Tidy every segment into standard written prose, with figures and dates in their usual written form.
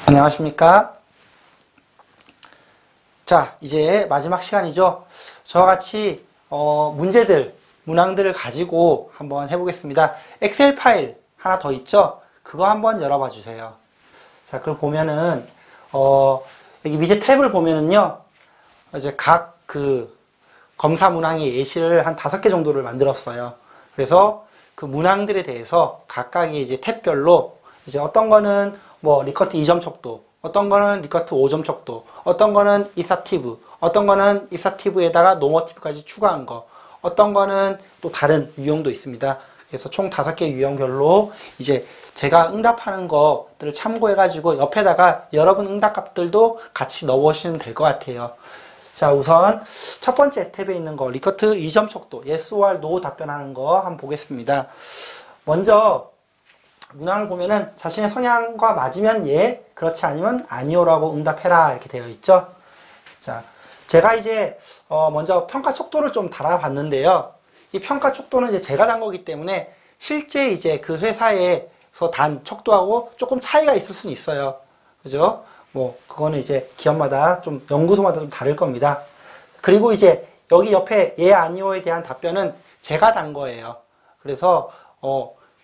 안녕하십니까. 자, 이제 마지막 시간이죠. 저와 같이 문항들을 가지고 한번 해보겠습니다. 엑셀 파일 하나 더 있죠? 그거 한번 열어봐 주세요. 자, 그럼 보면은 여기 밑에 탭을 보면은요, 이제 각 검사 문항의 예시를 한 5개 정도를 만들었어요. 그래서 그 문항들에 대해서 각각의 이제 탭별로 이제 어떤 거는 뭐 리커트 2점 척도, 어떤 거는 리커트 5점 척도, 어떤 거는 이사티브, 어떤 거는 이사티브에다가 노머티브까지 추가한 거, 어떤 거는 또 다른 유형도 있습니다. 그래서 총 5개 유형별로 이제 제가 응답하는 것들을 참고해가지고 옆에다가 여러분 응답값들도 같이 넣어보시면 될 것 같아요. 자, 우선 첫 번째 탭에 있는 거, 리커트 2점 척도, yes or no 답변하는 거 한번 보겠습니다. 먼저 문항을 보면은 자신의 성향과 맞으면 예, 그렇지 않으면 아니오라고 응답해라 이렇게 되어 있죠. 자, 제가 이제 먼저 평가 척도를 좀 달아봤는데요. 이 평가 척도는 이제 제가 단 거기 때문에 실제 이제 그 회사에서 단 척도하고 조금 차이가 있을 수는 있어요. 그죠? 뭐 그거는 이제 기업마다 좀 연구소마다 좀 다를 겁니다. 그리고 이제 여기 옆에 예, 아니오에 대한 답변은 제가 단 거예요. 그래서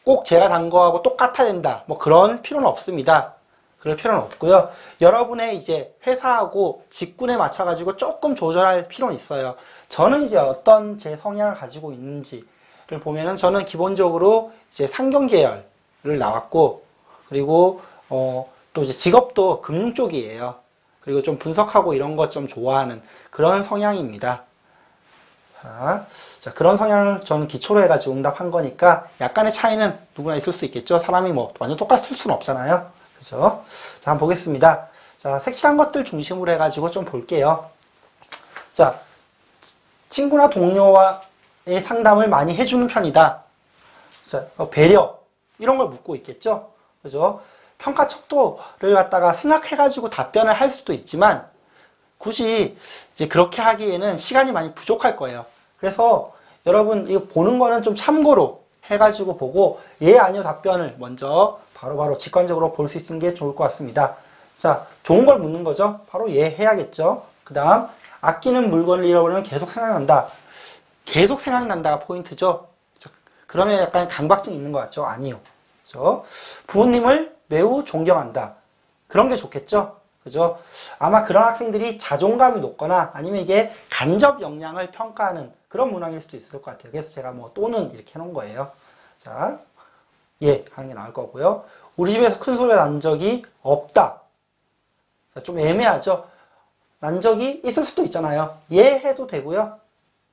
꼭 제가 단 거하고 똑같아야 된다. 뭐 그런 필요는 없습니다. 그럴 필요는 없고요. 여러분의 이제 회사하고 직군에 맞춰가지고 조금 조절할 필요는 있어요. 저는 이제 어떤 제 성향을 가지고 있는지를 보면은 저는 기본적으로 이제 상경 계열을 나왔고, 그리고 또 이제 직업도 금융 쪽이에요. 그리고 좀 분석하고 이런 것 좀 좋아하는 그런 성향입니다. 자, 그런 성향을 저는 기초로 해가지고 응답한 거니까 약간의 차이는 누구나 있을 수 있겠죠. 사람이 뭐 완전 똑같을 수는 없잖아요. 그죠? 자, 한번 보겠습니다. 자, 색칠한 것들 중심으로 해가지고 좀 볼게요. 자, 친구나 동료와의 상담을 많이 해주는 편이다. 자, 배려. 이런 걸 묻고 있겠죠. 그죠? 평가 척도를 갖다가 생각해가지고 답변을 할 수도 있지만, 굳이 이제 그렇게 하기에는 시간이 많이 부족할 거예요. 그래서 여러분 이거 보는 거는 좀 참고로 해가지고 보고 예, 아니요 답변을 먼저 바로바로 직관적으로 볼 수 있는 게 좋을 것 같습니다. 자, 좋은 걸 묻는 거죠. 바로 예 해야겠죠. 그 다음, 아끼는 물건을 잃어버리면 계속 생각난다. 계속 생각난다가 포인트죠. 자, 그러면 약간 강박증 있는 것 같죠? 아니요. 그죠? 부모님을 매우 존경한다. 그런 게 좋겠죠? 그죠? 아마 그런 학생들이 자존감이 높거나 아니면 이게 간접 역량을 평가하는 그런 문항일 수도 있을 것 같아요. 그래서 제가 뭐 또는 이렇게 해놓은 거예요. 자, 예 하는 게 나을 거고요. 우리 집에서 큰 소리가 난 적이 없다. 자, 좀 애매하죠? 난 적이 있을 수도 있잖아요. 예 해도 되고요.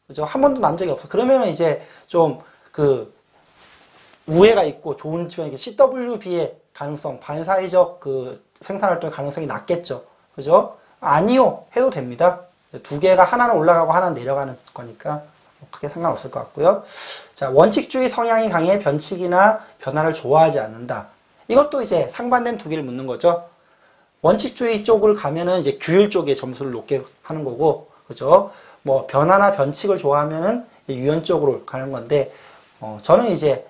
그죠? 한 번도 난 적이 없어. 그러면은 이제 좀 우애가 있고 좋은 집에 CWB의 가능성, 반사회적 생산활동의 가능성이 낮겠죠. 그죠? 아니요 해도 됩니다. 2개가 하나는 올라가고 하나는 내려가는 거니까 크게 상관없을 것 같고요. 자, 원칙주의 성향이 강해 변칙이나 변화를 좋아하지 않는다. 이것도 이제 상반된 2개를 묻는 거죠. 원칙주의 쪽을 가면은 이제 규율 쪽에 점수를 높게 하는 거고, 그죠? 뭐 변화나 변칙을 좋아하면은 유연 쪽으로 가는 건데, 저는 이제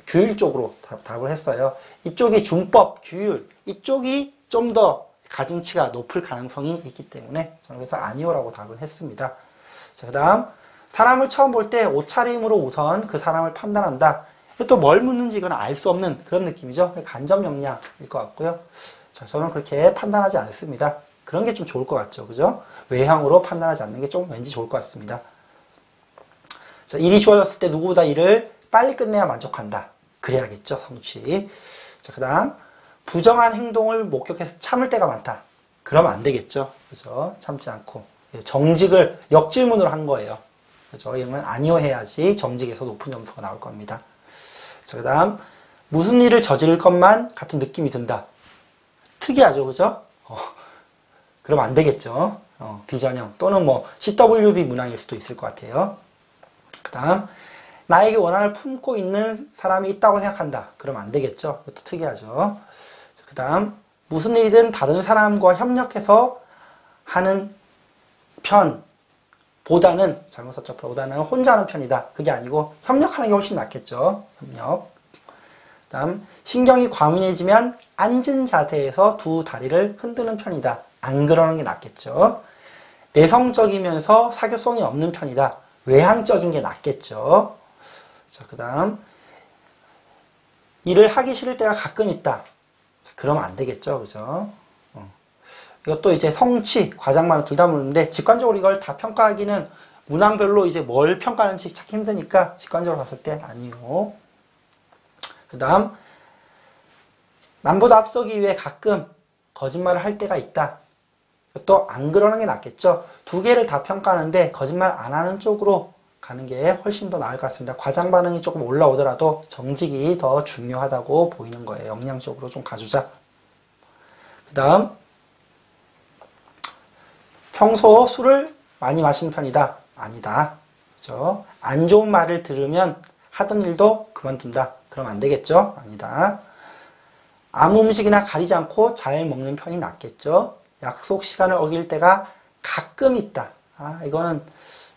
규율 쪽으로 답을 했어요. 이쪽이 준법, 규율, 이쪽이 좀 더 가중치가 높을 가능성이 있기 때문에 저는 그래서 아니오라고 답을 했습니다. 자, 그 다음, 사람을 처음 볼 때 옷차림으로 우선 그 사람을 판단한다. 또 뭘 묻는지 이건 알 수 없는 그런 느낌이죠. 간접 역량일 것 같고요. 자, 저는 그렇게 판단하지 않습니다. 그런 게 좀 좋을 것 같죠. 그죠? 외향으로 판단하지 않는 게 좀 왠지 좋을 것 같습니다. 자, 일이 주어졌을 때 누구보다 일을 빨리 끝내야 만족한다. 그래야겠죠, 성취. 자, 그 다음, 부정한 행동을 목격해서 참을 때가 많다. 그러면 안 되겠죠. 그죠? 참지 않고. 정직을 역질문으로 한 거예요. 그죠? 이건 아니요 해야지 정직에서 높은 점수가 나올 겁니다. 자, 그 다음, 무슨 일을 저지를 것만 같은 느낌이 든다. 특이하죠, 그죠? 그러면 안 되겠죠. 비전형 또는 뭐 CWB 문항일 수도 있을 것 같아요. 그 다음, 나에게 원한을 품고 있는 사람이 있다고 생각한다. 그러면 안 되겠죠. 이것도 특이하죠. 그 다음, 무슨 일이든 다른 사람과 협력해서 하는 편보다는, 잘못 썼죠. 보다는 혼자 하는 편이다. 그게 아니고 협력하는 게 훨씬 낫겠죠. 협력. 다음 신경이 과민해지면 앉은 자세에서 두 다리를 흔드는 편이다. 안 그러는 게 낫겠죠. 내성적이면서 사교성이 없는 편이다. 외향적인 게 낫겠죠. 자, 그 다음 일을 하기 싫을 때가 가끔 있다. 자, 그러면 안 되겠죠. 그죠? 이것도 이제 성취, 과장만 둘 다 묻는데 직관적으로 이걸 다 평가하기는 문항별로 이제 뭘 평가하는지 찾기 힘드니까 직관적으로 봤을 때 아니요. 그 다음 남보다 앞서기 위해 가끔 거짓말을 할 때가 있다. 또 안 그러는 게 낫겠죠. 두 개를 다 평가하는데 거짓말 안 하는 쪽으로 가는 게 훨씬 더 나을 것 같습니다. 과장 반응이 조금 올라오더라도 정직이 더 중요하다고 보이는 거예요. 역량적으로 좀 가주자. 그 다음 평소 술을 많이 마시는 편이다. 아니다. 그죠? 안 좋은 말을 들으면 하던 일도 그만둔다. 그럼 안 되겠죠? 아니다. 아무 음식이나 가리지 않고 잘 먹는 편이 낫겠죠? 약속 시간을 어길 때가 가끔 있다. 아, 이거는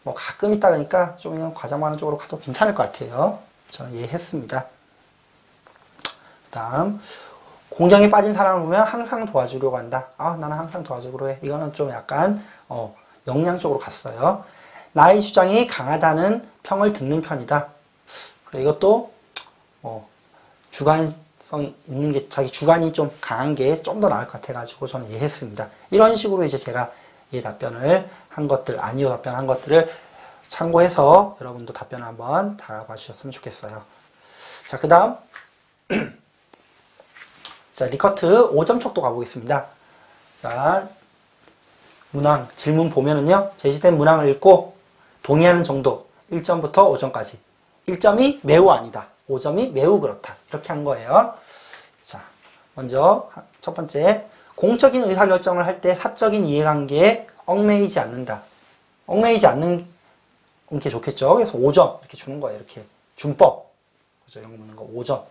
뭐 가끔 있다 그러니까 좀 그냥 과장하는 쪽으로 가도 괜찮을 것 같아요. 저는 이해했습니다. 그 다음 공경에 빠진 사람을 보면 항상 도와주려고 한다. 아, 나는 항상 도와주려고 해. 이거는 좀 약간 역량적으로 갔어요. 나의 주장이 강하다는 평을 듣는 편이다. 그래, 이것도 주관성이 있는 게 자기 주관이 좀 강한 게 좀 더 나을 것 같아가지고 저는 이해했습니다. 이런 식으로 이제 제가 이 답변을 한 것들, 아니요 답변 한 것들을 참고해서 여러분도 답변을 한번 달아봐 주셨으면 좋겠어요. 자, 그 다음 자, 리커트 5점 촉도 가보겠습니다. 자, 문항, 질문 보면은요, 제시된 문항을 읽고 동의하는 정도 1점부터 5점까지. 1점이 매우 아니다. 5점이 매우 그렇다. 이렇게 한 거예요. 자, 먼저 첫 번째, 공적인 의사결정을 할 때 사적인 이해관계에 얽매이지 않는다. 얽매이지 않는 게 좋겠죠. 그래서 5점 이렇게 주는 거예요. 이렇게 준법. 그죠? 이런 거 묻는 거 5점.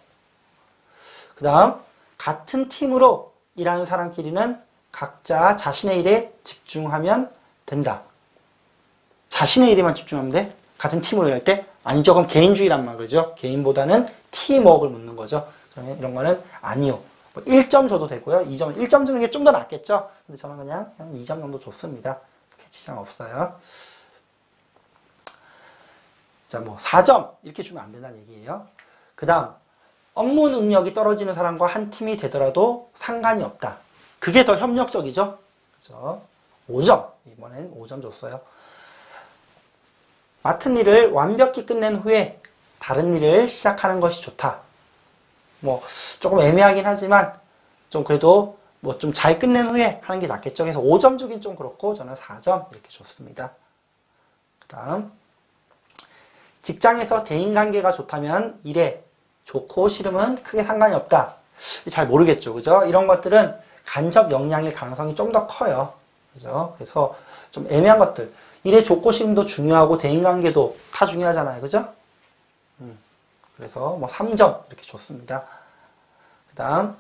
그 다음 같은 팀으로 일하는 사람끼리는 각자 자신의 일에 집중하면 된다. 자신의 일에만 집중하면 돼? 같은 팀으로 일할 때? 아니죠. 그럼 개인주의란 말이죠. 개인보다는 팀워크를 묻는 거죠. 그러면 이런 거는 아니요. 1점 줘도 되고요. 2점, 1점 주는 게 좀 더 낫겠죠. 근데 저는 그냥 2점 정도 줬습니다. 지장 없어요. 자, 뭐 4점 이렇게 주면 안 된다는 얘기예요. 그 다음 업무 능력이 떨어지는 사람과 한 팀이 되더라도 상관이 없다. 그게 더 협력적이죠. 그죠? 5점. 이번엔 5점 줬어요. 맡은 일을 완벽히 끝낸 후에 다른 일을 시작하는 것이 좋다. 뭐 조금 애매하긴 하지만 좀 그래도 뭐 좀 잘 끝낸 후에 하는 게 낫겠죠. 그래서 5점 주긴 좀 그렇고 저는 4점 이렇게 줬습니다. 그 다음 직장에서 대인관계가 좋다면 일에 좋고 싫으면 크게 상관이 없다. 잘 모르겠죠. 그죠? 이런 것들은 간접 역량일 가능성이 좀 더 커요. 그죠? 그래서 좀 애매한 것들. 일에 좋고 싫음도 중요하고 대인관계도 다 중요하잖아요. 그죠? 그래서 뭐 3점 이렇게 줬습니다. 그 다음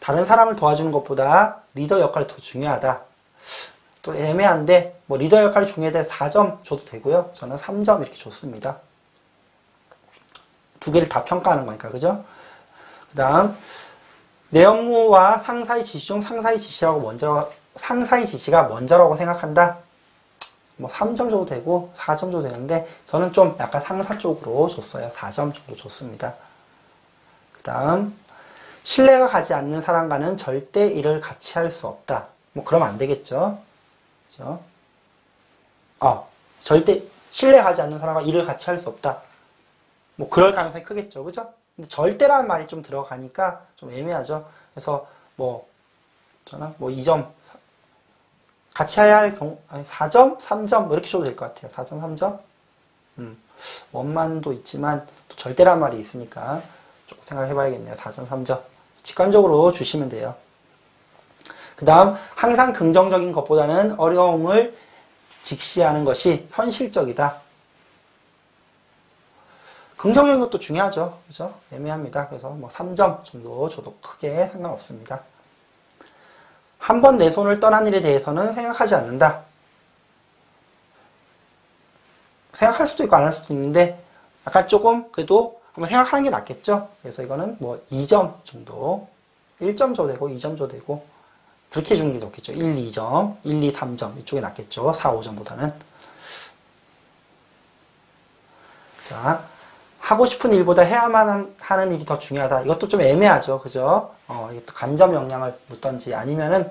다른 사람을 도와주는 것보다 리더 역할이 더 중요하다. 또 애매한데 뭐 리더 역할이 중요해 4점 줘도 되고요. 저는 3점 이렇게 줬습니다. 두 개를 다 평가하는 거니까. 그죠? 그 다음 내 업무와 상사의 지시 중 상사의 지시가 먼저라고 생각한다. 뭐 3점 줘도 되고 4점 줘도 되는데 저는 좀 약간 상사 쪽으로 줬어요. 4점 정도 줬습니다. 그 다음 신뢰가 가지 않는 사람과는 절대 일을 같이 할 수 없다. 뭐 그러면 안 되겠죠. 그죠? 절대 신뢰가 가지 않는 사람과 일을 같이 할 수 없다. 뭐 그럴 가능성이 크겠죠. 그죠? 근데 절대라는 말이 좀 들어가니까 좀 애매하죠. 그래서 뭐 저는 뭐 2점 같이 해야 할 경우 4점, 3점 뭐 이렇게 줘도 될 것 같아요. 4점, 3점. 원만도 있지만 또 절대라는 말이 있으니까 조금 생각해 봐야겠네요. 4점, 3점. 직관적으로 주시면 돼요. 그 다음 항상 긍정적인 것보다는 어려움을 직시하는 것이 현실적이다. 긍정적인 것도 중요하죠. 그죠? 애매합니다. 그래서 뭐 3점 정도 줘도 크게 상관없습니다. 한 번 내 손을 떠난 일에 대해서는 생각하지 않는다. 생각할 수도 있고 안 할 수도 있는데 약간 조금 그래도 한번 생각하는 게 낫겠죠? 그래서 이거는 뭐 2점 정도, 1점 줘도 되고 2점 줘도 되고 그렇게 주는 게 좋겠죠. 1, 2점, 1, 2, 3점 이쪽이 낫겠죠. 4, 5점보다는. 자, 하고 싶은 일보다 해야만 하는 일이 더 중요하다. 이것도 좀 애매하죠. 그죠? 이것도 간접 영향을 묻던지 아니면은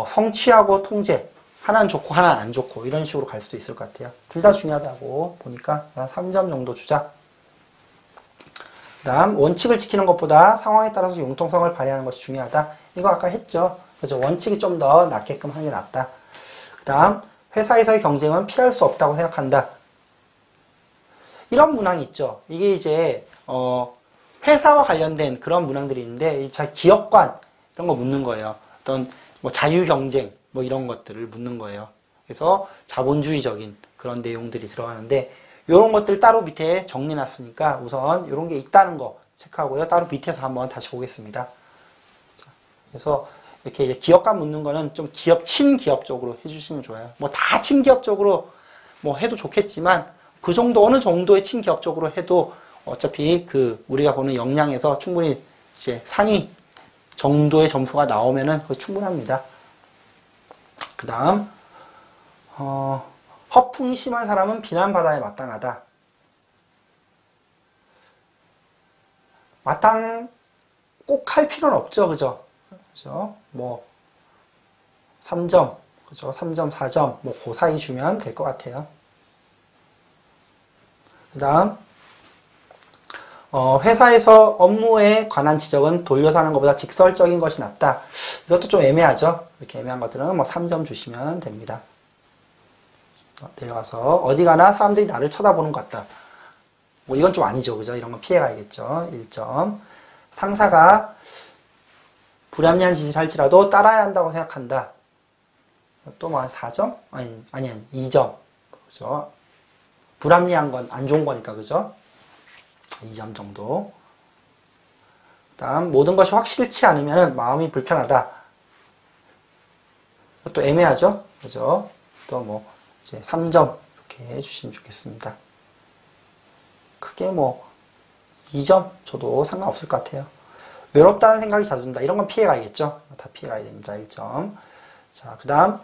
성취하고 통제. 하나는 좋고 하나는 안 좋고 이런 식으로 갈 수도 있을 것 같아요. 둘 다 중요하다고 보니까 한 3점 정도 주자. 그 다음 원칙을 지키는 것보다 상황에 따라서 융통성을 발휘하는 것이 중요하다. 이거 아까 했죠. 그죠? 원칙이 좀 더 낫게끔 하는 게 낫다. 그 다음 회사에서의 경쟁은 피할 수 없다고 생각한다. 이런 문항이 있죠. 이게 이제 회사와 관련된 그런 문항들이 있는데 기업관 이런 거 묻는 거예요. 어떤 뭐 자유경쟁 뭐 이런 것들을 묻는 거예요. 그래서 자본주의적인 그런 내용들이 들어가는데 이런 것들 따로 밑에 정리해놨으니까 우선 이런 게 있다는 거 체크하고요. 따로 밑에서 한번 다시 보겠습니다. 자, 그래서 이렇게 이제 기업관 묻는 거는 좀 친기업 쪽으로 해주시면 좋아요. 뭐 다 친기업 쪽으로 뭐 해도 좋겠지만 그 정도 어느 정도의 친기업 쪽으로 해도 어차피 그 우리가 보는 역량에서 충분히 이제 상위 정도의 점수가 나오면은 거의 충분합니다. 그 다음 허풍이 심한 사람은 비난받아야 마땅하다. 마땅 꼭 할 필요는 없죠. 그죠? 그죠? 뭐 3점, 그죠? 3점, 4점 뭐 그 사이 주면 될 것 같아요. 그 다음 회사에서 업무에 관한 지적은 돌려서 하는 것보다 직설적인 것이 낫다. 이것도 좀 애매하죠. 이렇게 애매한 것들은 뭐 3점 주시면 됩니다. 내려가서 어디 가나 사람들이 나를 쳐다보는 것 같다. 뭐 이건 좀 아니죠. 그죠? 이런 건 피해가야겠죠. 1점. 상사가 불합리한 짓을 할지라도 따라야 한다고 생각한다. 또 뭐 한 4점? 아니 2점. 그죠? 불합리한 건 안 좋은 거니까. 그죠? 2점 정도. 그 다음 모든 것이 확실치 않으면 마음이 불편하다. 또 애매하죠? 그죠? 또 뭐 이제 3점 이렇게 해주시면 좋겠습니다. 크게 뭐 2점 줘도 상관없을 것 같아요. 외롭다는 생각이 자주 든다. 이런 건 피해가야겠죠? 다 피해가야 됩니다. 1점. 자, 그 다음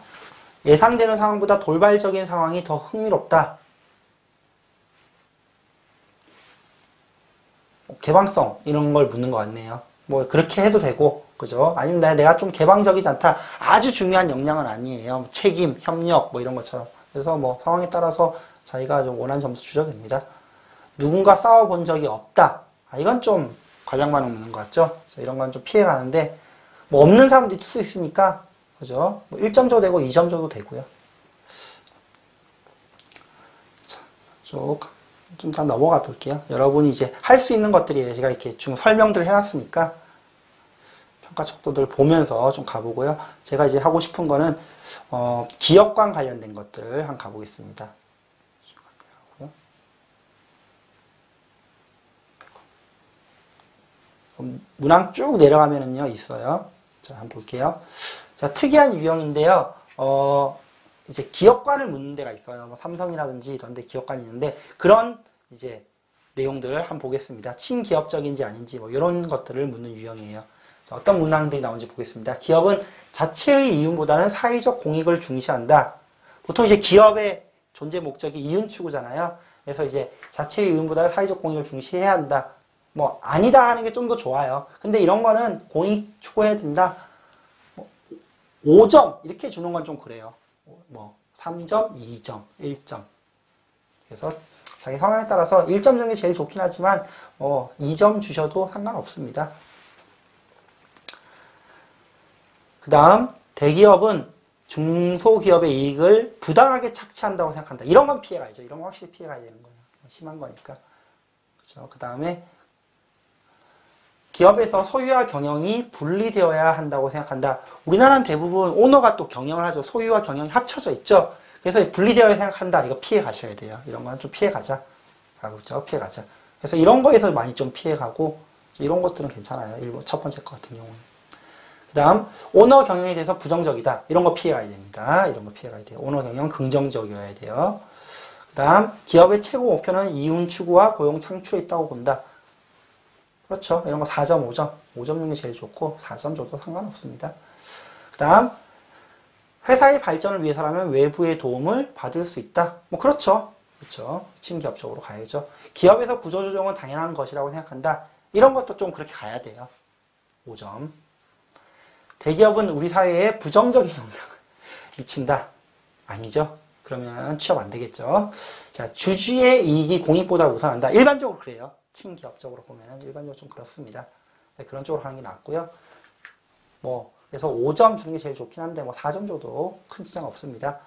예상되는 상황보다 돌발적인 상황이 더 흥미롭다. 개방성 이런 걸 묻는 것 같네요. 뭐 그렇게 해도 되고 그죠? 아니면 내가 좀 개방적이지 않다. 아주 중요한 역량은 아니에요. 책임, 협력 뭐 이런 것처럼. 그래서 뭐 상황에 따라서 자기가 좀 원하는 점수 주셔도 됩니다. 누군가 싸워본 적이 없다. 이건 좀 과장 반응 묻는 것 같죠? 이런 건 좀 피해가는데 뭐 없는 사람도 있을 수 있으니까 그죠? 뭐 1점 줘도 되고 2점 줘도 되고요. 자, 쭉 좀 더 넘어가 볼게요. 여러분이 이제 할 수 있는 것들이에요. 제가 이렇게 중 설명들을 해놨으니까 평가 척도들 보면서 좀 가보고요. 제가 이제 하고 싶은 거는 기업관 관련된 것들 한번 가보겠습니다. 문항 쭉 내려가면은요 있어요. 자, 한번 볼게요. 자, 특이한 유형인데요. 이제 기업관을 묻는 데가 있어요. 뭐 삼성이라든지 이런 데 기업관이 있는데 그런 이제 내용들을 한번 보겠습니다. 친기업적인지 아닌지 뭐 이런 것들을 묻는 유형이에요. 자, 어떤 문항들이 나오는지 보겠습니다. 기업은 자체의 이윤보다는 사회적 공익을 중시한다. 보통 이제 기업의 존재 목적이 이윤 추구잖아요. 그래서 이제 자체의 이윤보다는 사회적 공익을 중시해야 한다. 뭐 아니다 하는 게 좀 더 좋아요. 근데 이런 거는 공익 추구해야 된다. 5점 이렇게 주는 건 좀 그래요. 뭐 3점, 2점, 1점. 그래서 자기 상황에 따라서 1점 주는 게 제일 좋긴 하지만 2점 주셔도 상관없습니다. 그 다음 대기업은 중소기업의 이익을 부당하게 착취한다고 생각한다. 이런 건 피해가야죠. 이런 건 확실히 피해가야 되는 거예요. 심한 거니까. 그렇죠. 그 다음에 기업에서 소유와 경영이 분리되어야 한다고 생각한다. 우리나라는 대부분 오너가 또 경영을 하죠. 소유와 경영이 합쳐져 있죠. 그래서 분리되어야 생각한다. 이거 피해 가셔야 돼요. 이런 건 좀 피해 가자. 그렇죠? 피해 가자. 그래서 이런 거에서 많이 좀 피해 가고 이런 것들은 괜찮아요. 첫 번째 거 같은 경우는. 그 다음 오너 경영에 대해서 부정적이다. 이런 거 피해 가야 됩니다. 이런 거 피해 가야 돼요. 오너 경영 긍정적이어야 돼요. 그 다음 기업의 최고 목표는 이윤 추구와 고용 창출에 있다고 본다. 그렇죠. 이런 거 4점, 5점. 5점 주는 게 제일 좋고 4점 줘도 상관없습니다. 그 다음 회사의 발전을 위해서라면 외부의 도움을 받을 수 있다. 뭐 그렇죠. 그렇죠. 친기업 쪽으로 가야죠. 기업에서 구조조정은 당연한 것이라고 생각한다. 이런 것도 좀 그렇게 가야 돼요. 5점. 대기업은 우리 사회에 부정적인 영향을 미친다. 아니죠. 그러면 취업 안 되겠죠. 자, 주주의 이익이 공익보다 우선한다. 일반적으로 그래요. 친기업적으로 보면 일반적으로 좀 그렇습니다. 네, 그런 쪽으로 하는 게 낫고요. 뭐 그래서 5점 주는 게 제일 좋긴 한데 뭐 4점 줘도 큰 지장 없습니다.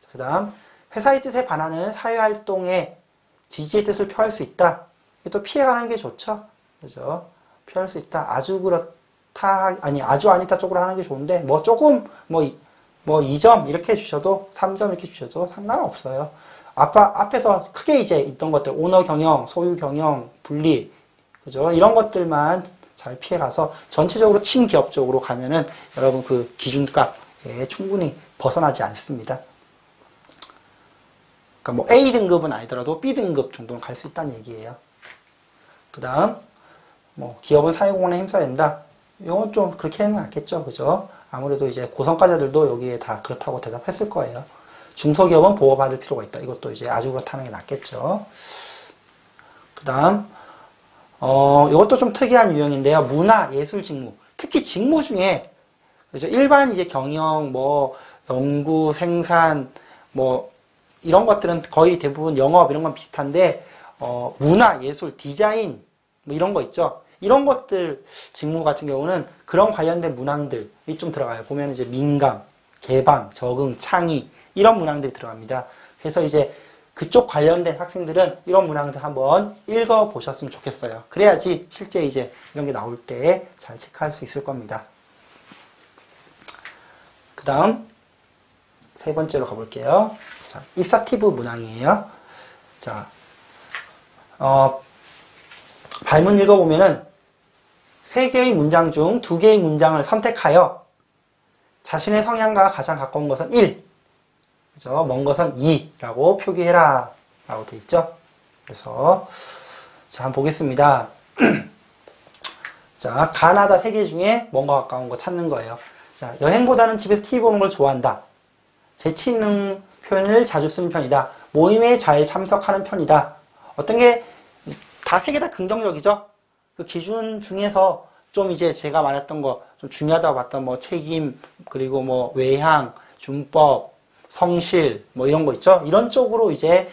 그 다음 회사의 뜻에 반하는 사회활동에 지지의 뜻을 표할 수 있다. 또 피해가는 게 좋죠. 그죠? 표할 수 있다. 아주 그렇다, 아니 아주 아니다 쪽으로 하는 게 좋은데 뭐 조금 뭐 2점 이렇게 주셔도 3점 이렇게 주셔도 상관없어요. 앞에서 크게 이제 있던 것들 오너 경영, 소유 경영, 분리 그죠? 이런 것들만 잘 피해가서 전체적으로 친기업 쪽으로 가면은 여러분 그 기준값에 충분히 벗어나지 않습니다. 그러니까 뭐 A 등급은 아니더라도 B 등급 정도는 갈 수 있다는 얘기예요. 그 다음 뭐 기업은 사회공헌에 힘써야 된다. 이건 좀 그렇게는 않겠죠, 그죠? 아무래도 이제 고성과자들도 여기에 다 그렇다고 대답했을 거예요. 중소기업은 보호받을 필요가 있다. 이것도 이제 아주 그렇다는 게 낫겠죠. 그 다음 이것도 좀 특이한 유형인데요. 문화, 예술 직무. 특히 직무 중에 그죠? 일반 이제 경영, 뭐 연구, 생산, 뭐 이런 것들은 거의 대부분 영업 이런 건 비슷한데 문화, 예술, 디자인 뭐 이런 거 있죠. 이런 것들 직무 같은 경우는 그런 관련된 문항들이 좀 들어가요. 보면 이제 민감, 개방, 적응, 창의 이런 문항들이 들어갑니다. 그래서 이제 그쪽 관련된 학생들은 이런 문항들 한번 읽어보셨으면 좋겠어요. 그래야지 실제 이제 이런 게 나올 때 잘 체크할 수 있을 겁니다. 그 다음 세 번째로 가볼게요. 자, 입사티브 문항이에요. 자, 발문 읽어보면은 3개의 문장 중 2개의 문장을 선택하여 자신의 성향과 가장 가까운 것은 1, 그죠? 먼 것은 2라고 표기해라 라고 되어 있죠. 그래서 자, 한번 보겠습니다. 자, 가나다 3개 중에 먼거 가까운 거 찾는 거예요. 자, 여행보다는 집에서 TV 보는 걸 좋아한다. 재치 있는 표현을 자주 쓰는 편이다. 모임에 잘 참석하는 편이다. 어떤 게 다 3개 다 긍정적이죠? 그 기준 중에서 좀 이제 제가 말했던 거 좀 중요하다고 봤던 뭐 책임, 그리고 뭐 외향, 준법, 성실, 뭐 이런 거 있죠? 이런 쪽으로 이제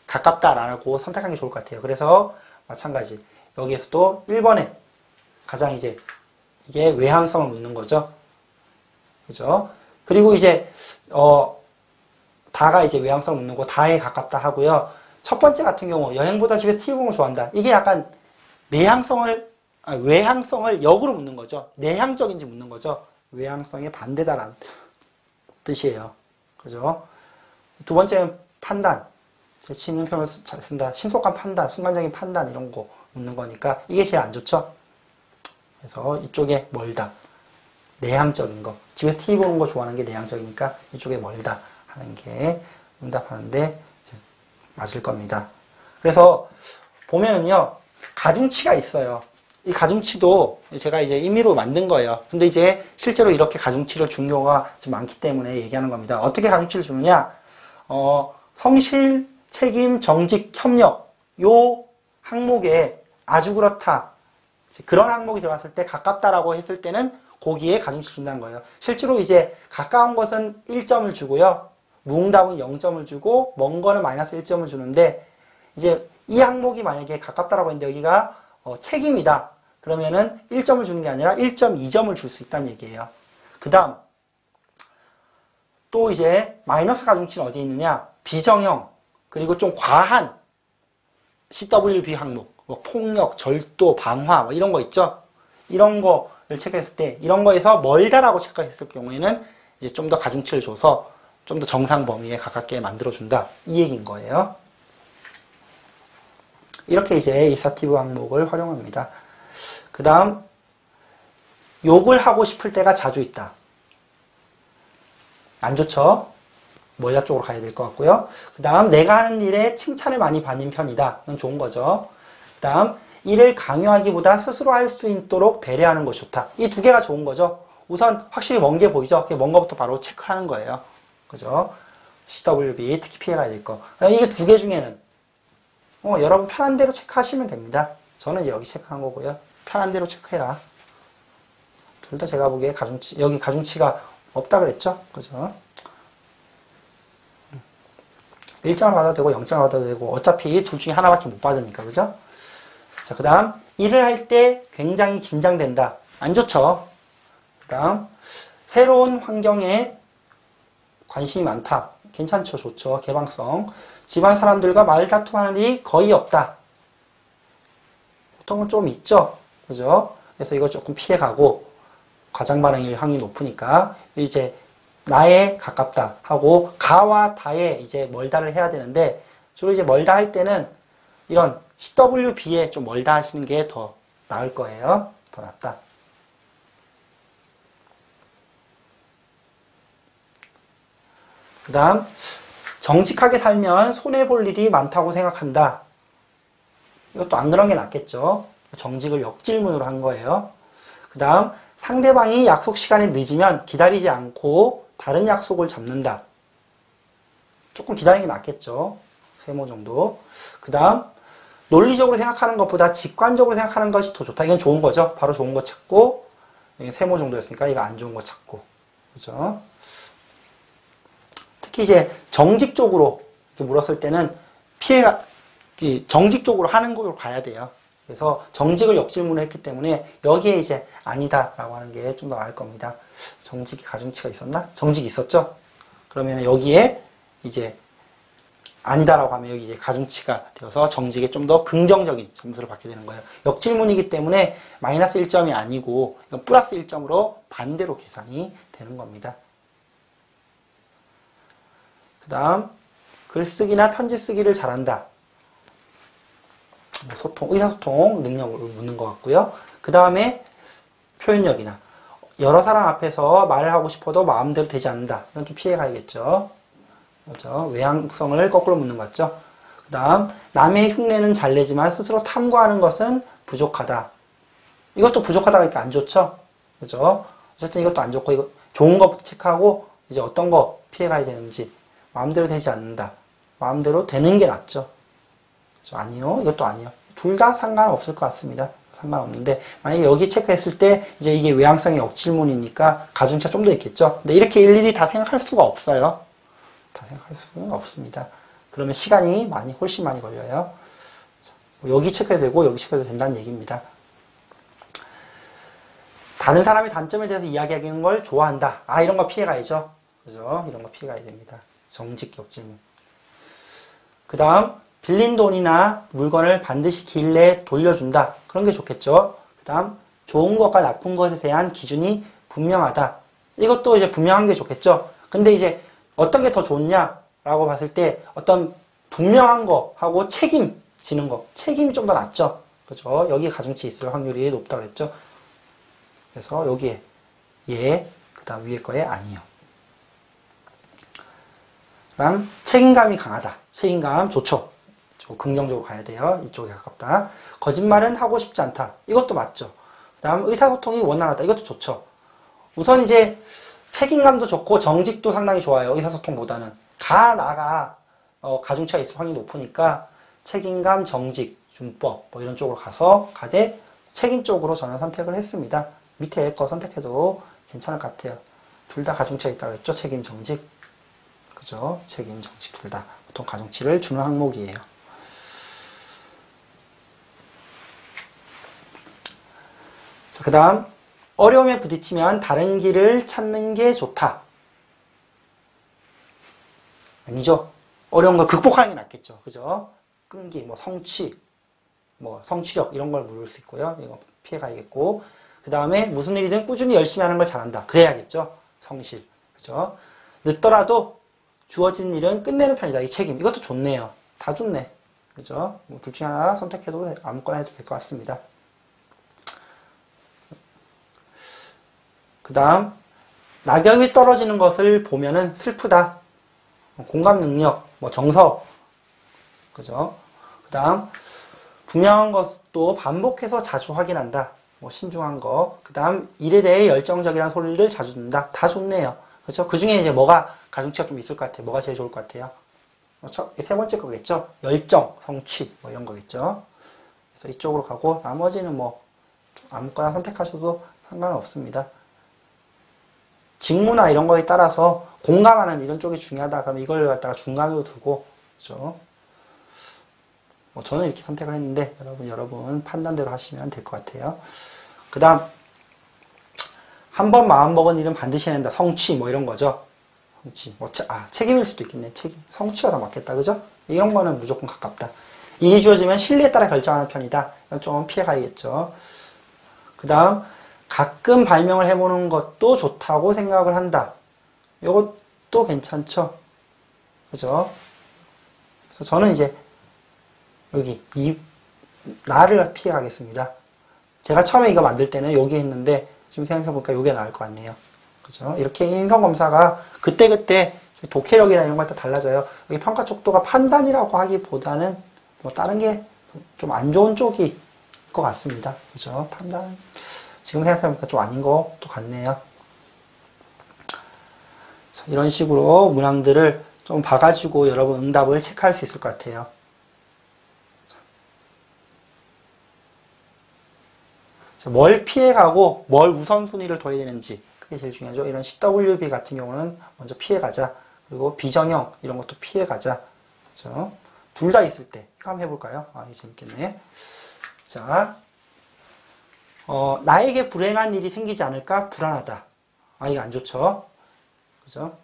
가깝다라고 선택하는 게 좋을 것 같아요. 그래서 마찬가지. 여기에서도 1번에 가장 이제 이게 외향성을 묻는 거죠. 그죠? 그리고 이제, 다가 이제 외향성을 묻는 거 다에 가깝다 하고요. 첫 번째 같은 경우, 여행보다 집에서 TV 보는 걸 좋아한다. 이게 약간 외향성을 역으로 묻는 거죠. 내향적인지 묻는 거죠. 외향성의 반대다라는 뜻이에요. 그죠? 두 번째는 판단. 재치 있는 표현을 잘 쓴다. 신속한 판단, 순간적인 판단 이런 거 묻는 거니까 이게 제일 안 좋죠. 그래서 이쪽에 멀다. 내향적인 거. 집에서 TV 보는 거 좋아하는 게 내향적이니까 이쪽에 멀다 하는 게 응답하는데 맞을 겁니다. 그래서 보면은요, 가중치가 있어요. 이 가중치도 제가 이제 임의로 만든 거예요. 근데 이제 실제로 이렇게 가중치를 준 경우가 좀 많기 때문에 얘기하는 겁니다. 어떻게 가중치를 주느냐? 성실, 책임, 정직, 협력 요 항목에 아주 그렇다. 그런 항목이 들어갔을 때 가깝다라고 했을 때는 거기에 가중치 준다는 거예요. 실제로 이제 가까운 것은 1점을 주고요. 무응답은 0점을 주고 먼 거는 마이너스 1점을 주는데 이제 이 항목이 만약에 가깝다라고 했는데 여기가 책임이다. 그러면은 1점을 주는 게 아니라 1.2점을 줄 수 있다는 얘기예요. 그 다음 또 이제 마이너스 가중치는 어디에 있느냐? 비정형 그리고 좀 과한 CWB 항목 뭐 폭력, 절도, 방화 뭐 이런 거 있죠? 이런 거를 체크했을 때 이런 거에서 멀다라고 체크했을 경우에는 이제 좀 더 가중치를 줘서 좀 더 정상 범위에 가깝게 만들어준다. 이 얘기인 거예요. 이렇게 이제 입사티브 항목을 활용합니다. 그 다음, 욕을 하고 싶을 때가 자주 있다. 안 좋죠? 멀다 쪽으로 가야 될 것 같고요. 그 다음, 내가 하는 일에 칭찬을 많이 받는 편이다. 이건 좋은 거죠. 그 다음, 일을 강요하기보다 스스로 할 수 있도록 배려하는 것이 좋다. 이 두 개가 좋은 거죠. 우선 확실히 먼 게 보이죠? 먼 거부터 바로 체크하는 거예요. 그죠? CWB 특히 피해가야 될 거. 이게 두 개 중에는 여러분 편한 대로 체크하시면 됩니다. 저는 이제 여기 체크한 거고요. 편한 대로 체크해라. 둘 다 제가 보기에 가중치, 여기 가중치가 없다 그랬죠? 그죠? 1점을 받아도 되고 0점을 받아도 되고 어차피 둘 중에 하나밖에 못 받으니까. 그죠? 자, 그 다음 일을 할 때 굉장히 긴장된다. 안 좋죠? 그 다음 새로운 환경에 관심이 많다. 괜찮죠? 좋죠? 개방성. 집안 사람들과 말다툼하는 일이 거의 없다. 보통은 좀 있죠? 그죠? 그래서 이거 조금 피해가고 과장 반응일 확률이 높으니까 이제 나에 가깝다 하고 가와 다에 이제 멀다를 해야 되는데 주로 이제 멀다 할 때는 이런 CWB에 좀 멀다 하시는 게 더 나을 거예요. 더 낫다. 그 다음 정직하게 살면 손해볼 일이 많다고 생각한다. 이것도 안 그런 게 낫겠죠. 정직을 역질문으로 한 거예요. 그 다음 상대방이 약속 시간에 늦으면 기다리지 않고 다른 약속을 잡는다. 조금 기다리는 게 낫겠죠. 3모 정도. 그 다음 논리적으로 생각하는 것보다 직관적으로 생각하는 것이 더 좋다. 이건 좋은 거죠. 바로 좋은 거 찾고 3모 정도였으니까 이거 안 좋은 거 찾고. 그죠? 특히 이제 정직적으로 이렇게 물었을 때는 피해가 정직적으로 하는 걸로 가야 돼요. 그래서 정직을 역질문을 했기 때문에 여기에 이제 아니다라고 하는 게 좀 더 나을 겁니다. 정직이 가중치가 있었나? 정직이 있었죠? 그러면 여기에 이제 아니다라고 하면 여기 이제 가중치가 되어서 정직에 좀 더 긍정적인 점수를 받게 되는 거예요. 역질문이기 때문에 마이너스 1점이 아니고 이건 플러스 1점으로 반대로 계산이 되는 겁니다. 그 다음 글쓰기나 편지 쓰기를 잘한다. 소통, 의사소통 능력을 묻는 것 같고요. 그 다음에 표현력이나 여러 사람 앞에서 말을 하고 싶어도 마음대로 되지 않는다. 이건 좀 피해가야겠죠. 그렇죠? 외향성을 거꾸로 묻는 것 같죠. 그 다음 남의 흉내는 잘 내지만 스스로 탐구하는 것은 부족하다. 이것도 부족하다가 안 좋죠. 그죠? 어쨌든 이것도 안 좋고 이거 좋은 것부터 체크하고 이제 어떤 거 피해가야 되는지 마음대로 되지 않는다. 마음대로 되는 게 낫죠. 아니요. 이것도 아니요. 둘 다 상관없을 것 같습니다. 상관없는데 만약에 여기 체크했을 때 이제 이게 외향성의 역질문이니까 가중치가 좀 더 있겠죠. 근데 이렇게 일일이 다 생각할 수가 없어요. 다 생각할 수는 없습니다. 그러면 시간이 훨씬 많이 걸려요. 여기 체크해도 되고 여기 체크해도 된다는 얘기입니다. 다른 사람의 단점에 대해서 이야기하는 걸 좋아한다. 아, 이런 거 피해가야죠. 그죠? 이런 거 피해가야 됩니다. 정직 역질문. 그 다음 빌린 돈이나 물건을 반드시 길 내에 돌려준다. 그런 게 좋겠죠. 그 다음 좋은 것과 나쁜 것에 대한 기준이 분명하다. 이것도 이제 분명한 게 좋겠죠. 근데 이제 어떤 게 더 좋냐라고 봤을 때 어떤 분명한 거하고 책임지는 거. 책임이 좀 더 낫죠. 그죠? 여기 가중치 있을 확률이 높다고 그랬죠. 그래서 여기에 예, 그 다음 위에 거에 아니요. 그 다음 책임감이 강하다. 책임감 좋죠. 긍정적으로 가야 돼요. 이쪽에 가깝다. 거짓말은 하고 싶지 않다. 이것도 맞죠. 그 다음 의사소통이 원활하다. 이것도 좋죠. 우선 이제 책임감도 좋고 정직도 상당히 좋아요. 의사소통보다는. 나가 가중치가 있을 확률이 높으니까 책임감, 정직, 준법 뭐 이런 쪽으로 가되 책임 쪽으로 저는 선택을 했습니다. 밑에 거 선택해도 괜찮을 것 같아요. 둘 다 가중치가 있다고 했죠. 책임, 정직. 그죠? 책임, 정직 둘 다 보통 가중치를 주는 항목이에요. 그 다음 어려움에 부딪히면 다른 길을 찾는 게 좋다. 아니죠. 어려운 걸 극복하는 게 낫겠죠. 그죠? 끈기, 성취, 성취력 이런 걸 물을 수 있고요. 이거 피해가야겠고. 그 다음에 무슨 일이든 꾸준히 열심히 하는 걸 잘한다. 그래야겠죠. 성실. 그죠? 늦더라도 주어진 일은 끝내는 편이다. 이 책임. 이것도 좋네요. 다 좋네. 그죠? 둘 중에 하나 선택해도 아무거나 해도 될 것 같습니다. 그 다음 낙엽이 떨어지는 것을 보면은 슬프다. 공감 능력, 정서. 그죠? 그 다음 분명한 것도 반복해서 자주 확인한다. 뭐 신중한 거. 그 다음 일에 대해 열정적이라는 소리를 자주 듣는다. 다 좋네요. 그렇죠? 그 중에 이제 뭐가 가중치가 좀 있을 것 같아요. 뭐가 제일 좋을 것 같아요? 그렇죠? 세 번째 거겠죠? 열정, 성취 뭐 이런 거겠죠? 그래서 이쪽으로 가고 나머지는 뭐 아무거나 선택하셔도 상관없습니다. 직무나 이런 거에 따라서 공감하는 이런 쪽이 중요하다 그러면 이걸 갖다가 중간으로 두고, 그렇죠? 뭐 저는 이렇게 선택을 했는데 여러분 판단대로 하시면 될 것 같아요. 그 다음 한 번 마음먹은 일은 반드시 해낸다. 성취 뭐 이런 거죠. 성취 뭐 책임일 수도 있겠네. 책임. 성취가 더 맞겠다. 그죠? 이런 거는 무조건 가깝다. 일이 주어지면 신뢰에 따라 결정하는 편이다. 이건 좀 피해가야겠죠. 그 다음 가끔 발명을 해보는 것도 좋다고 생각을 한다. 이것도 괜찮죠. 그죠? 그래서 저는 이제 여기 나를 피해가겠습니다. 제가 처음에 이거 만들 때는 여기 했는데 지금 생각해보니까 이게 나을 것 같네요. 그죠? 이렇게 인성검사가 그때그때 독해력이나 이런 것 다 달라져요. 여기 평가 촉도가 판단이라고 하기보다는 뭐 다른 게 좀 안 좋은 쪽이 것 같습니다. 그죠? 판단. 지금 생각해보니까 좀 아닌 것도 같네요. 자, 이런 식으로 문항들을 좀 봐가지고 여러분 응답을 체크할 수 있을 것 같아요. 자, 뭘 피해가고 뭘 우선순위를 둬야 되는지 그게 제일 중요하죠. 이런 CWB 같은 경우는 먼저 피해가자. 그리고 비정형 이런 것도 피해가자. 그렇죠? 둘 다 있을 때 이거 한번 해볼까요? 이게 재밌겠네. 자, 나에게 불행한 일이 생기지 않을까? 불안하다. 이거 안 좋죠? 그죠?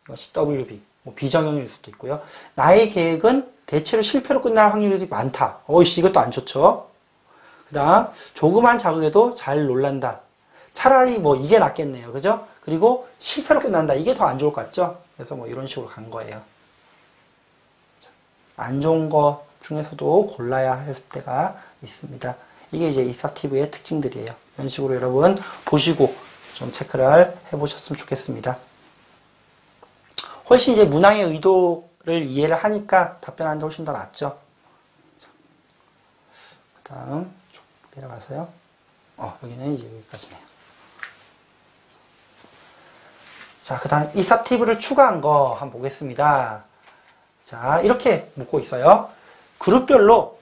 이거 CWB. 뭐 비정형일 수도 있고요. 나의 계획은 대체로 실패로 끝날 확률이 많다. 이것도 안 좋죠? 그 다음, 조그만 자극에도 잘 놀란다. 차라리 뭐 이게 낫겠네요. 그죠? 그리고 실패로 끝난다. 이게 더 안 좋을 것 같죠? 그래서 뭐 이런 식으로 간 거예요. 안 좋은 것 중에서도 골라야 할 때가 있습니다. 이게 이제 이사티브의 특징들이에요. 이런 식으로 여러분 보시고 좀 체크를 해보셨으면 좋겠습니다. 훨씬 이제 문항의 의도를 이해를 하니까 답변하는데 훨씬 더 낫죠. 그 다음 쭉 내려가서요. 여기는 이제 여기까지네요. 자, 그 다음 이사티브를 추가한 거 한번 보겠습니다. 자, 이렇게 묻고 있어요. 그룹별로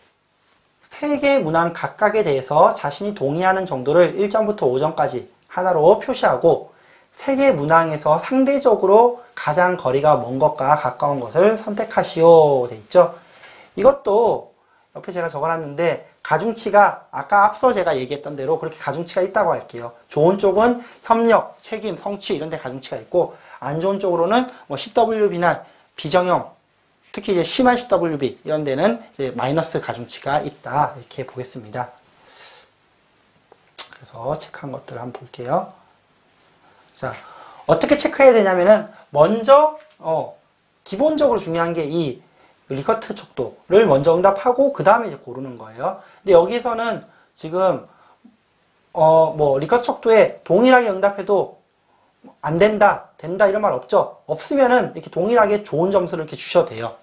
3개 문항 각각에 대해서 자신이 동의하는 정도를 1점부터 5점까지 하나로 표시하고 3개 문항에서 상대적으로 가장 거리가 먼 것과 가까운 것을 선택하시오 돼 있죠. 이것도 옆에 제가 적어놨는데 가중치가 아까 앞서 제가 얘기했던 대로 그렇게 가중치가 있다고 할게요. 좋은 쪽은 협력, 책임, 성취 이런 데 가중치가 있고 안 좋은 쪽으로는 뭐 CWB나 비정형 특히 이제 심한 CWB 이런 데는 이제 마이너스 가중치가 있다 이렇게 보겠습니다. 그래서 체크한 것들을 한번 볼게요. 자, 어떻게 체크해야 되냐면은 먼저 기본적으로 중요한 게 이 리커트 촉도를 먼저 응답하고 그 다음에 이제 고르는 거예요. 근데 여기서는 지금 뭐 리커트 촉도에 동일하게 응답해도 안 된다, 된다 이런 말 없죠. 없으면은 이렇게 동일하게 좋은 점수를 이렇게 주셔도 돼요.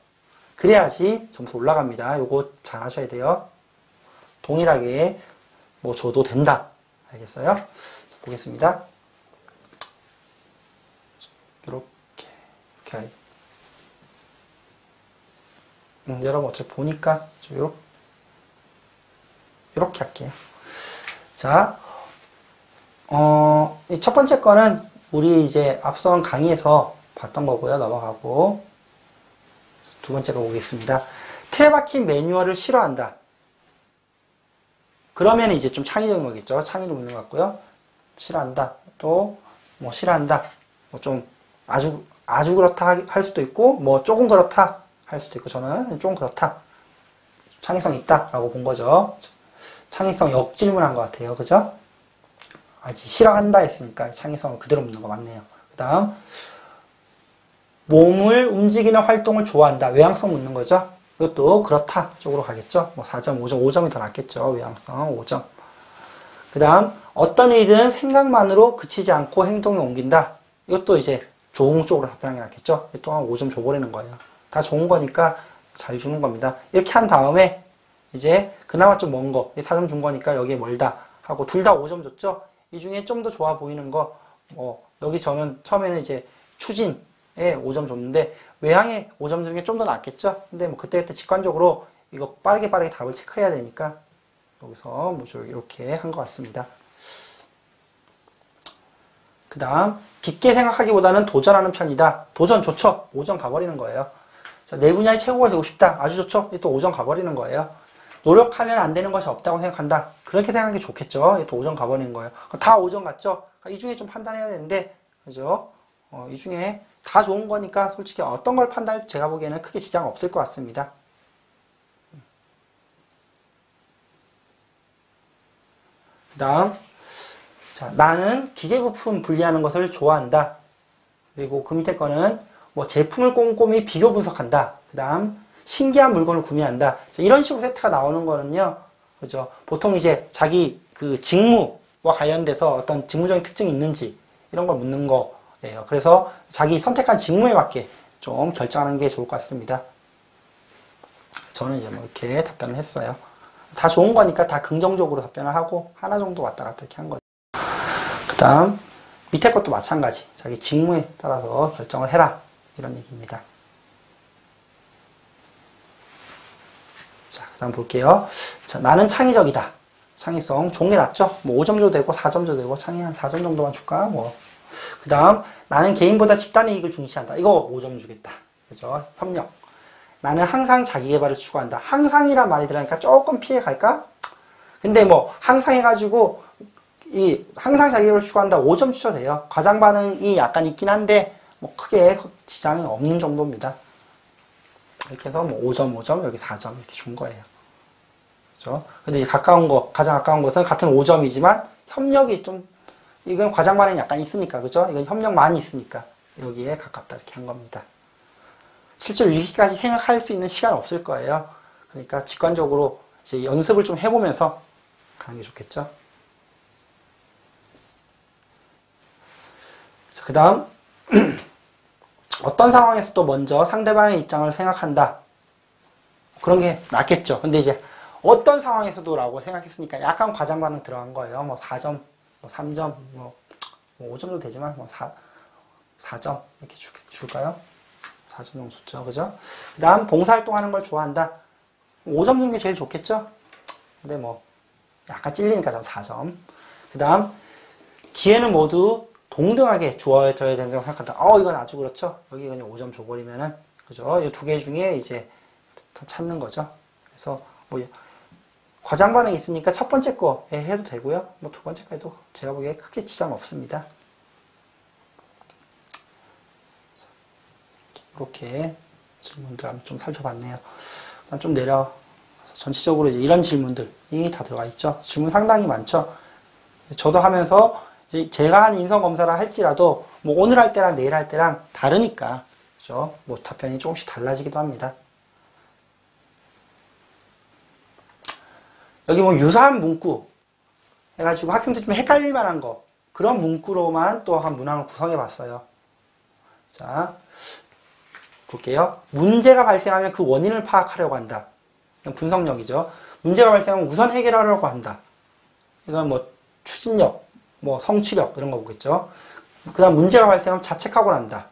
그래야지 점수 올라갑니다. 요거 잘 하셔야 돼요. 동일하게 뭐 줘도 된다. 알겠어요? 보겠습니다. 이렇게. 여러분 어차피 보니까 이렇게 할게요. 자, 이 첫 번째 거는 우리 이제 앞선 강의에서 봤던 거고요. 넘어가고 두 번째 거 보겠습니다. 틀에 박힌 매뉴얼을 싫어한다. 그러면 이제 좀 창의적인 거겠죠. 창의로 묻는 것 같고요. 싫어한다. 또 뭐 싫어한다. 뭐 좀 아주 그렇다 할 수도 있고 뭐 조금 그렇다 할 수도 있고 저는 좀 그렇다. 창의성 있다라고 본 거죠. 창의성 역질문한 것 같아요. 그죠? 싫어한다 했으니까 창의성을 그대로 묻는 거 맞네요. 그 다음 몸을 움직이는 활동을 좋아한다. 외향성 묻는 거죠. 이것도 그렇다 쪽으로 가겠죠. 뭐 4점, 5점, 5점이 더 낫겠죠. 외향성 5점. 그 다음 어떤 일이든 생각만으로 그치지 않고 행동에 옮긴다. 이것도 이제 좋은 쪽으로 답변하는 게 낫겠죠. 또한 5점 줘버리는 거예요. 다 좋은 거니까 잘 주는 겁니다. 이렇게 한 다음에 이제 그나마 좀 먼 거, 4점 준 거니까 여기에 멀다 하고 둘 다 5점 줬죠? 이 중에 좀 더 좋아 보이는 거, 여기 저는 처음에는 이제 추진에 5점 줬는데 외항에 5점 주는 게 좀 더 낫겠죠? 근데 뭐 그때 직관적으로 이거 빠르게 답을 체크해야 되니까 여기서 뭐 이렇게 한 것 같습니다. 그 다음 깊게 생각하기보다는 도전하는 편이다. 도전 좋죠? 5점 가버리는 거예요. 자, 내 분야의 최고가 되고 싶다. 아주 좋죠? 또 5점 가버리는 거예요. 노력하면 안 되는 것이 없다고 생각한다. 그렇게 생각하는 게 좋겠죠? 또 5점 가버리는 거예요. 다 5점 같죠? 이 중에 좀 판단해야 되는데, 그죠? 이 중에 다 좋은 거니까 솔직히 어떤 걸 판단해도 제가 보기에는 크게 지장 없을 것 같습니다. 그 다음, 자, 나는 기계부품 분리하는 것을 좋아한다. 그리고 그 밑에 거는 뭐 제품을 꼼꼼히 비교 분석한다. 그 다음, 신기한 물건을 구매한다. 이런 식으로 세트가 나오는 거는요, 그죠? 보통 이제 자기 그 직무와 관련돼서 어떤 직무적인 특징이 있는지 이런 걸 묻는 거예요. 그래서 자기 선택한 직무에 맞게 좀 결정하는 게 좋을 것 같습니다. 저는 이제 뭐 이렇게 답변을 했어요. 다 좋은 거니까 다 긍정적으로 답변을 하고 하나 정도 왔다 갔다 이렇게 한 거죠. 그 다음 밑에 것도 마찬가지. 자기 직무에 따라서 결정을 해라. 이런 얘기입니다. 자, 그 다음 볼게요. 자, 나는 창의적이다. 창의성 좋은 게 낫죠? 뭐 5점 줘도 되고 4점 줘도 되고 창의 한 4점 정도만 줄까? 뭐. 그 다음 나는 개인보다 집단의 이익을 중시한다. 이거 5점 주겠다. 그죠? 협력. 나는 항상 자기계발을 추구한다. 항상이란 말이 들어가니까 조금 피해갈까? 근데 뭐 항상 해가지고 이 항상 자기계발을 추구한다 5점 주셔도 돼요. 과장 반응이 약간 있긴 한데 뭐 크게 지장은 없는 정도입니다. 이렇게 해서 뭐 5점, 5점, 여기 4점 이렇게 준 거예요. 그죠? 근데 이제 가까운 거, 가장 가까운 것은 같은 5점이지만 협력이 좀, 이건 과장 반응이 약간 있으니까, 그죠? 이건 협력 많이 있으니까 여기에 가깝다 이렇게 한 겁니다. 실제로 이렇게까지 생각할 수 있는 시간 없을 거예요. 그러니까 직관적으로 이제 연습을 좀 해보면서 가는 게 좋겠죠? 자, 그 다음. 어떤 상황에서도 먼저 상대방의 입장을 생각한다. 그런 게 낫겠죠. 근데 이제 어떤 상황에서도 라고 생각했으니까 약간 과장 반응 들어간 거예요. 뭐 4점, 뭐 3점, 뭐 5점도 되지만 뭐 4점 이렇게 줄까요? 4점 정도 좋죠. 그죠? 그 다음 봉사활동 하는 걸 좋아한다. 5점 주는 게 제일 좋겠죠? 근데 뭐 약간 찔리니까 좀 4점. 그 다음 기회는 모두 동등하게 주어져야 된다고 생각한다. 이건 아주 그렇죠. 여기 그냥 5점 줘버리면은, 그죠? 이 두 개 중에 이제 더 찾는 거죠. 그래서 뭐 과장 반응이 있으니까 첫 번째 거 해도 되고요. 뭐 두 번째 거에도 제가 보기에 크게 지장 없습니다. 이렇게 질문들 한번 좀 살펴봤네요. 그다음 좀 내려 전체적으로 이제 이런 질문들이 다 들어가 있죠. 질문 상당히 많죠. 저도 하면서 제가 한 인성검사를 할지라도 뭐 오늘 할 때랑 내일 할 때랑 다르니까 그죠? 뭐 답변이 조금씩 달라지기도 합니다. 여기 뭐 유사한 문구 해가지고 학생들이 좀 헷갈릴 만한 거 그런 문구로만 또 한 문항을 구성해 봤어요. 자 볼게요. 문제가 발생하면 그 원인을 파악하려고 한다. 이건 분석력이죠. 문제가 발생하면 우선 해결하려고 한다. 이건 뭐 추진력 뭐 성취력 이런 거 보겠죠. 그 다음 문제가 발생하면 자책하고 난다.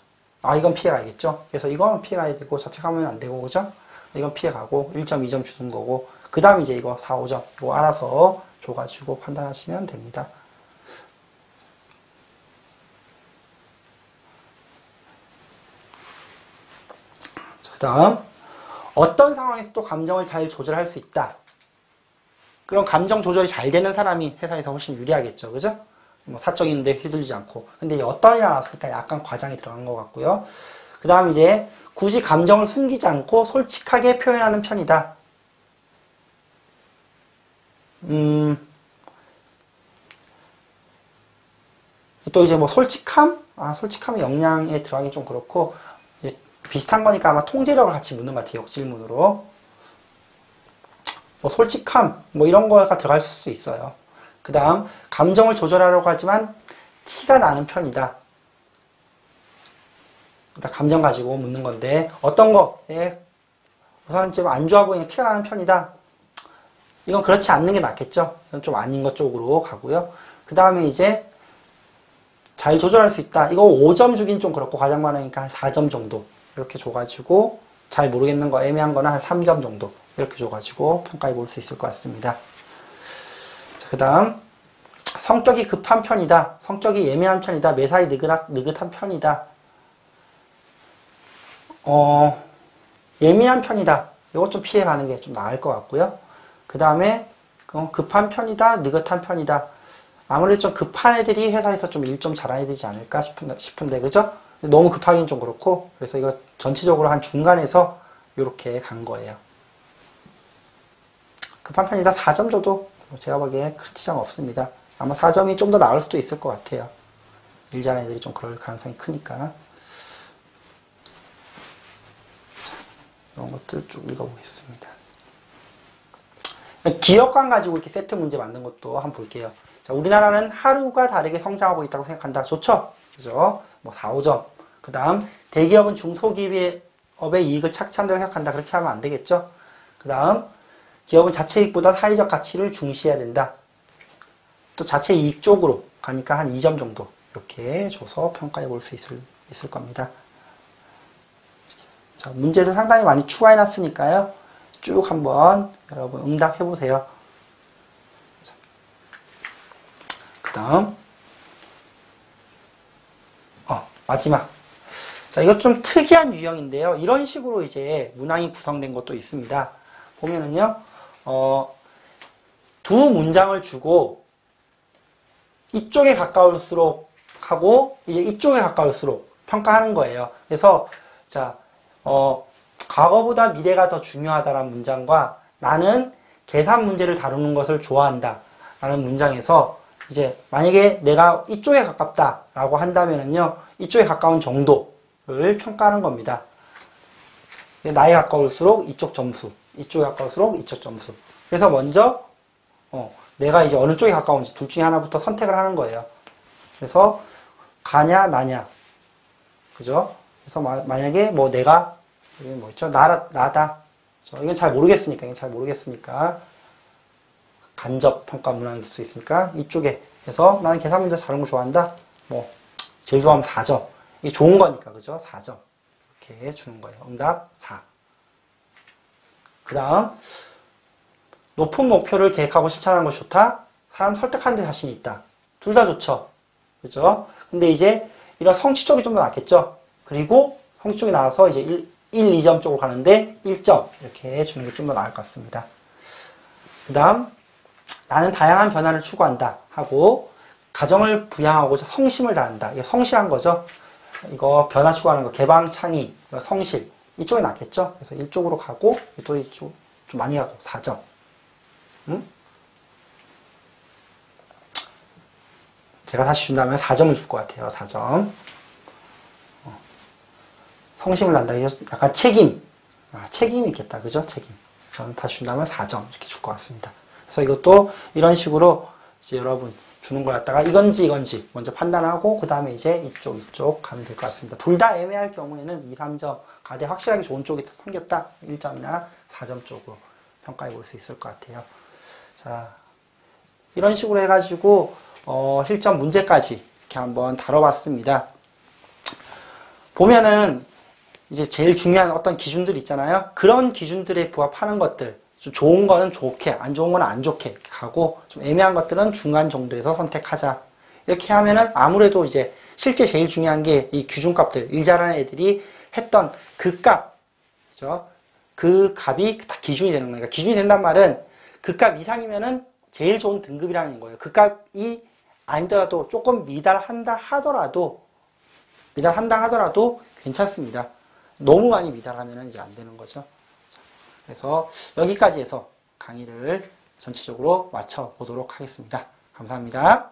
이건 피해가야겠죠. 그래서 이건 피해가야 되고 자책하면 안 되고 그죠? 이건 피해가고 1점, 2점 주는 거고 그 다음 이제 이거 4, 5점 이거 알아서 줘가지고 판단하시면 됩니다. 그 다음 어떤 상황에서 또 감정을 잘 조절할 수 있다. 그럼 감정 조절이 잘 되는 사람이 회사에서 훨씬 유리하겠죠. 그죠? 뭐 사적인데 휘둘리지 않고. 근데 이제 어떤 일이 나왔으니까 약간 과장이 들어간 것 같고요. 그 다음 이제 굳이 감정을 숨기지 않고 솔직하게 표현하는 편이다. 또 이제 뭐 솔직함? 솔직함의 역량에 들어가기 좀 그렇고 비슷한 거니까 아마 통제력을 같이 묻는 것 같아요. 역질문으로. 뭐 솔직함 뭐 이런 거가 들어갈 수 있어요. 그 다음 감정을 조절하려고 하지만 티가 나는 편이다. 일단 감정 가지고 묻는 건데 어떤 거에 우선 좀 안 좋아 보이는 티가 나는 편이다. 이건 그렇지 않는 게 낫겠죠. 이건 좀 아닌 것 쪽으로 가고요. 그 다음에 이제 잘 조절할 수 있다. 이거 5점 주긴 좀 그렇고 과장 많으니까 한 4점 정도 이렇게 줘가지고 잘 모르겠는 거 애매한 거는 한 3점 정도 이렇게 줘가지고 평가해 볼 수 있을 것 같습니다. 그 다음 성격이 급한 편이다. 성격이 예민한 편이다. 매사에 느긋한 편이다. 예민한 편이다. 이것 좀 피해가는 게 좀 나을 것 같고요. 그 다음에 급한 편이다. 느긋한 편이다. 아무래도 좀 급한 애들이 회사에서 좀 일 좀 잘해야 되지 않을까 싶은데 그죠? 너무 급하긴 좀 그렇고 그래서 이거 전체적으로 한 중간에서 이렇게 간 거예요. 급한 편이다 4점 줘도 제가 보기에 큰 지장 없습니다. 아마 4점이 좀 더 나을 수도 있을 것 같아요. 일 잘하는 애들이 좀 그럴 가능성이 크니까. 자, 이런 것들 쭉 읽어보겠습니다. 기업관 가지고 이렇게 세트 문제 만든 것도 한번 볼게요. 자, 우리나라는 하루가 다르게 성장하고 있다고 생각한다. 좋죠? 그죠? 뭐 4, 5점. 그 다음, 대기업은 중소기업의 이익을 착취한다고 생각한다. 그렇게 하면 안 되겠죠? 그 다음, 기업은 자체 이익보다 사회적 가치를 중시해야 된다. 또 자체 이익 쪽으로 가니까 한 2점 정도 이렇게 줘서 평가해 볼 수 있을 겁니다. 자, 문제를 상당히 많이 추가해 놨으니까요. 쭉 한번 여러분 응답해 보세요. 그 다음 마지막. 자, 이것 좀 특이한 유형인데요. 이런 식으로 이제 문항이 구성된 것도 있습니다. 보면은요, 두 문장을 주고 이쪽에 가까울수록 하고 이제 이쪽에 가까울수록 평가하는 거예요. 그래서 자, 과거보다 미래가 더 중요하다라는 문장과 나는 계산 문제를 다루는 것을 좋아한다 라는 문장에서 이제 만약에 내가 이쪽에 가깝다라고 한다면은요, 이쪽에 가까운 정도를 평가하는 겁니다. 나에 가까울수록 이쪽 점수, 이쪽에 가까울수록 이쪽 점수. 그래서 먼저 내가 이제 어느 쪽에 가까운지 둘 중에 하나부터 선택을 하는 거예요. 그래서 가냐 나냐, 그죠? 그래서 만약에 뭐 내가 여기 뭐 있죠? 나다. 이건 잘 모르겠으니까 간접 평가 문항일 수 있으니까 이쪽에 해서 나는 계산 문제 다른 거 좋아한다. 뭐 제일 좋아하면 4점. 이게 좋은 거니까 그죠? 4점 이렇게 주는 거예요. 응답 4. 그 다음 높은 목표를 계획하고 실천하는 것이 좋다. 사람 설득하는 데 자신이 있다. 둘 다 좋죠. 그죠? 근데 이제 이런 성취 쪽이 좀 더 낫겠죠. 그리고 성취 쪽이 나와서 이제 1, 2점 쪽으로 가는데 1점 이렇게 주는 게 좀 더 나을 것 같습니다. 그 다음 나는 다양한 변화를 추구한다 하고 가정을 부양하고자 성심을 다한다. 이거 성실한 거죠. 이거 변화 추구하는 거 개방 창의 성실 이쪽에 낫겠죠. 그래서 이쪽으로 가고 또 이쪽 좀 많이 가고 4점. 제가 다시 준다면 4점을 줄 것 같아요. 4점. 성심을 난다. 약간 책임이 있겠다. 그죠? 책임. 저는 다시 준다면 4점 이렇게 줄 것 같습니다. 그래서 이것도 이런 식으로 이제 여러분 주는 걸 갖다가 이건지 먼저 판단하고 그 다음에 이제 이쪽 가면 될 것 같습니다. 둘 다 애매할 경우에는 2, 3점 가대 확실하게 좋은 쪽이 생겼다. 1점이나 4점 쪽으로 평가해 볼 수 있을 것 같아요. 자, 이런 식으로 해가지고 실전 문제까지 이렇게 한번 다뤄봤습니다. 보면은 이제 제일 중요한 어떤 기준들 있잖아요. 그런 기준들에 부합하는 것들, 좀 좋은 거는 좋게, 안 좋은 거는 안 좋게 가고 좀 애매한 것들은 중간 정도에서 선택하자. 이렇게 하면은 아무래도 이제 실제 제일 중요한 게 이 기준값들, 일 잘하는 애들이 했던 그 값, 그죠? 그 값이 다 기준이 되는 거니까 기준이 된단 말은 그 값 이상이면은 제일 좋은 등급이라는 거예요. 그 값이 아니더라도 조금 미달한다 하더라도 괜찮습니다. 너무 많이 미달하면 이제 안 되는 거죠. 그래서 여기까지 해서 강의를 전체적으로 마쳐 보도록 하겠습니다. 감사합니다.